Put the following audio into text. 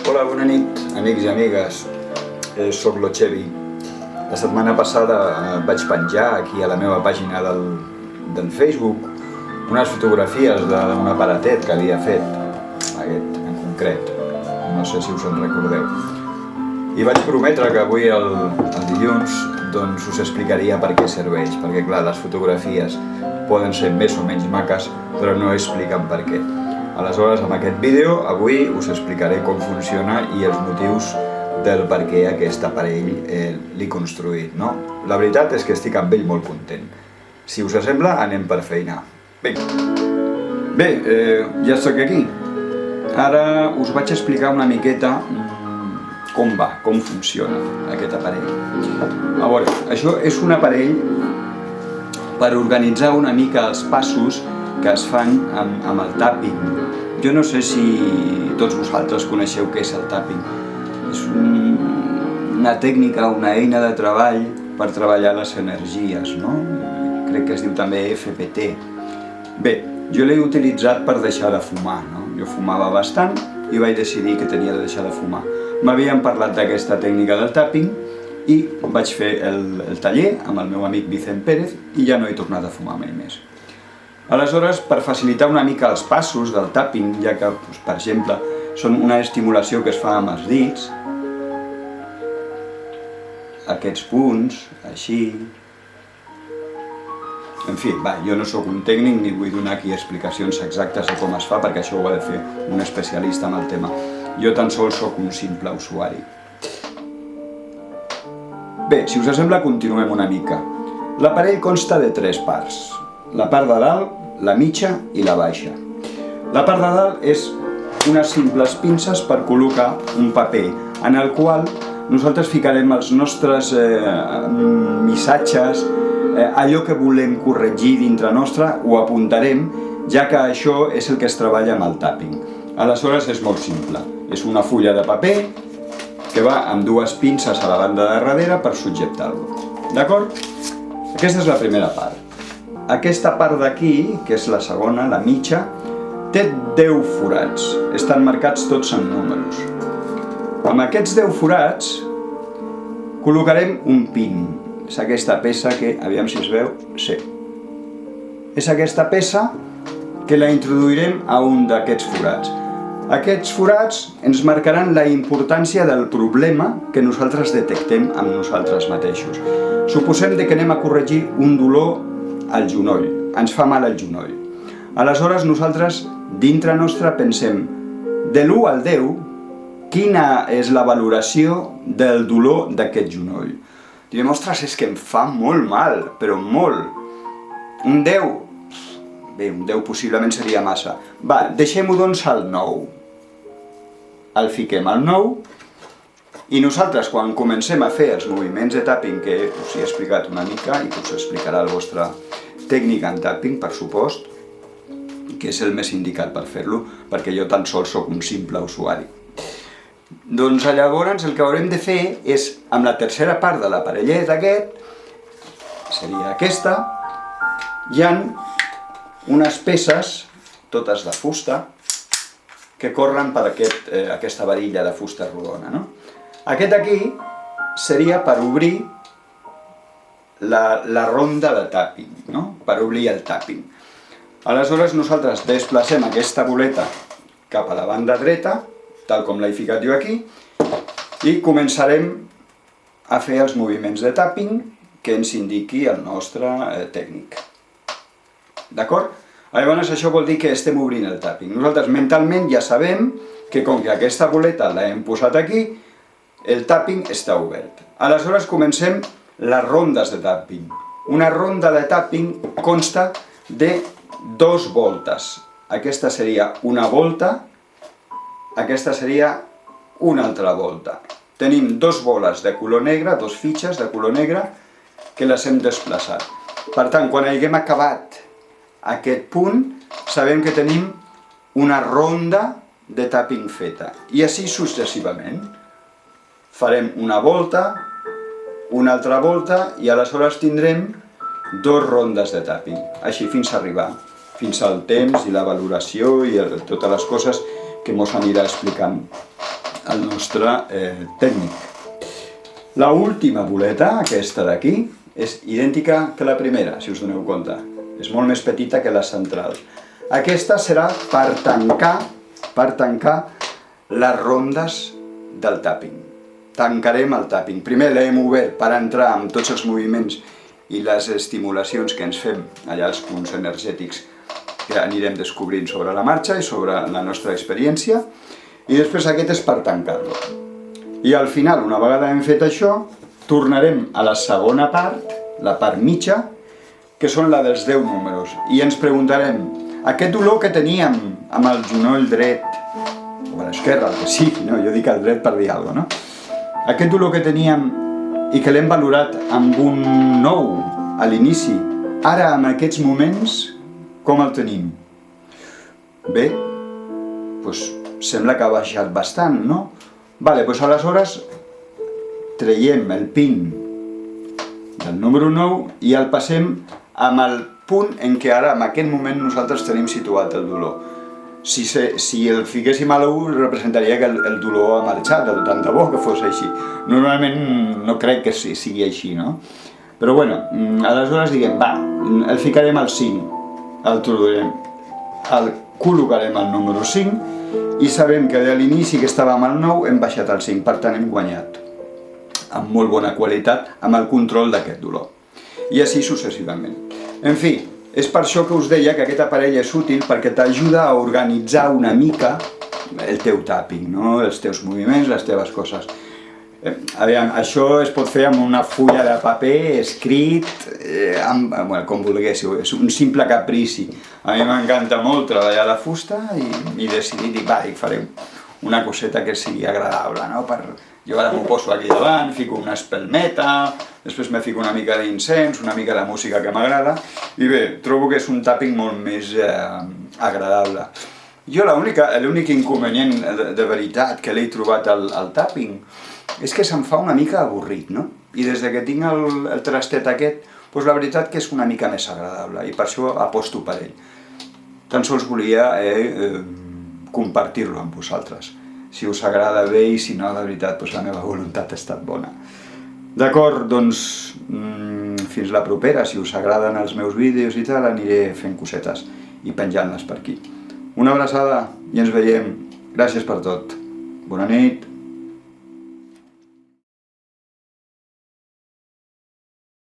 Hola, bona nit, amics i amigues. Soc lo Xevi. La setmana passada vaig penjar aquí a la meva pàgina del Facebook unes fotografies d'un aparatet que havia fet, aquest en concret, no sé si us en recordeu. I vaig prometre que avui, el dilluns, doncs us explicaria per què serveix, perquè clar, les fotografies poden ser més o menys maques, però no expliquen per què. Aleshores, amb aquest vídeo, avui us explicaré com funciona i els motius del per què aquest aparell l'he construït, no? La veritat és que estic amb ell molt content. Si us sembla, anem per feina. Vinga. Bé, ja estic aquí. Ara us vaig explicar una miqueta com va, com funciona aquest aparell. A veure, això és un aparell per organitzar una mica els passos que es fan amb el tapping. Jo no sé si tots vosaltres coneixeu què és el tapping. És una tècnica, una eina de treball per treballar les energies, no? Crec que es diu també FPT. Bé, jo l'he utilitzat per deixar de fumar, no? Jo fumava bastant i vaig decidir que tenia de deixar de fumar. M'havien parlat d'aquesta tècnica del tapping i vaig fer el taller amb el meu amic Vicent Pérez i ja no he tornat a fumar mai més. Aleshores, per facilitar una mica els passos del tapping, ja que, per exemple, són una estimulació que es fa amb els dits, aquests punts, així... En fi, jo no sóc un tècnic ni vull donar aquí explicacions exactes de com es fa, perquè això ho ha de fer un especialista en el tema. Jo tan sols sóc un simple usuari. Bé, si us sembla, continuem una mica. L'aparell consta de 3 parts. La part de dalt, la mitja i la baixa. La part de dalt és unes simples pinces per col·locar un paper en el qual nosaltres ficarem els nostres missatges, allò que volem corregir dintre nostre ho apuntarem, ja que això és el que es treballa amb el tapping. Aleshores és molt simple. És una fulla de paper que va amb 2 pinces a la banda de darrere per subjectar-lo. D'acord? Aquesta és la primera part. Aquesta part d'aquí, que és la segona, la mitja, té 10 forats. Estan marcats tots en números. Amb aquests 10 forats col·locarem un pin. És aquesta peça que, aviam si es veu, sí. És aquesta peça que la introduirem a un d'aquests forats. Aquests forats ens marcaran la importància del problema que nosaltres detectem amb nosaltres mateixos. Suposem que anem a corregir un dolor al genoll, ens fa mal al genoll. Aleshores nosaltres, dintre nostre, pensem de l'1 al 10, quina és la valoració del dolor d'aquest genoll. Direm, ostres, és que em fa molt mal, però molt. Un 10? Bé, un 10 possiblement seria massa. Va, deixem-ho doncs al 9. El fiquem al 9 i nosaltres, quan comencem a fer els moviments de tapping que us he explicat una mica i que us explicarà el vostre tècnic en tapping, per supost, que és el més indicat per fer-lo, perquè jo tan sols sóc un simple usuari. Doncs llavors el que haurem de fer és, amb la tercera part de l'aparellet aquest, seria aquesta, hi ha unes peces, totes de fusta, que corren per aquesta varilla de fusta rodona, no? Aquest aquí seria per obrir la ronda de tapping, no? Per obrir el tapping. Aleshores nosaltres desplacem aquesta boleta cap a la banda dreta, tal com l'he ficat jo aquí, i començarem a fer els moviments de tapping que ens indiqui el nostre tècnic. D'acord? Llavors això vol dir que estem obrint el tapping. Nosaltres mentalment ja sabem que com que aquesta boleta l'hem posat aquí, el tapping està obert. Aleshores comencem les rondes de tapping. Una ronda de tapping consta de 2 voltes. Aquesta seria una volta, aquesta seria una altra volta. Tenim 2 boles de color negre, 2 fitxes de color negre, que les hem desplaçat. Per tant, quan haguem acabat aquest punt, sabem que tenim una ronda de tapping feta. I així successivament. Farem una volta, una altra volta, i aleshores tindrem 2 rondes de tapping. Així fins a arribar, fins al temps i la valoració i totes les coses que mos anirà explicant el nostre tècnic. La última boleta, aquesta d'aquí, és idèntica que la primera, si us doneu compte. És molt més petita que la central. Aquesta serà per tancar les rondes del tapping. Tancarem el tapping. Primer l'hem obert per entrar amb tots els moviments i les estimulacions que ens fem allà als punts energètics que anirem descobrint sobre la marxa i sobre la nostra experiència. I després aquest és per tancar-lo. I al final, una vegada hem fet això, tornarem a la segona part, la part mitja, que són la dels 10 números. I ens preguntarem, aquest dolor que teníem amb el genoll dret, o a l'esquerra, el que sigui, no? Jo dic el dret per dir alguna cosa, no? Aquest dolor que teníem i que l'hem valorat amb un 9 a l'inici, ara en aquests moments, com el tenim? Bé, doncs sembla que ha baixat bastant, no? Vale, doncs aleshores traiem el pin del número 9 i el passem amb el punt en què ara, en aquest moment, nosaltres tenim situat el dolor. Si el fiquéssim a l'1, representaria que el dolor ha marxat, tant de bo que fos així. Normalment no crec que sigui així, no? Però bueno, aleshores diguem, va, el ficarem al 5, el trobarem, el col·locarem al número 5, i sabem que de l'inici que estàvem al 9 hem baixat al 5, per tant hem guanyat amb molt bona qualitat amb el control d'aquest dolor. I així successivament. En fi, és per això que us deia que aquest aparell és útil perquè t'ajuda a organitzar una mica el teu tapping, no? Els teus moviments, les teves coses. Aviam, això es pot fer amb una fulla de paper escrit, com vulguéssiu, és un simple caprici. A mi m'encanta molt treballar la fusta i decidir, dic, faré una coseta que sigui agradable, no? Jo ara m'ho poso aquí davant, fico una espelmeta, després me fico una mica d'incens, una mica de música que m'agrada, i bé, trobo que és un tapping molt més agradable. Jo l'únic inconvenient de veritat que l'he trobat al tapping és que se'm fa una mica avorrit, no? I des que tinc el trastet aquest, doncs la veritat que és una mica més agradable i per això aposto per ell. Tan sols volia compartir-lo amb vosaltres. Si us agrada bé i si no, de veritat, doncs la meva voluntat ha estat bona. D'acord, doncs fins la propera. Si us agraden els meus vídeos i tal, aniré fent cosetes i penjant-les per aquí. Una abraçada i ens veiem. Gràcies per tot. Bona nit.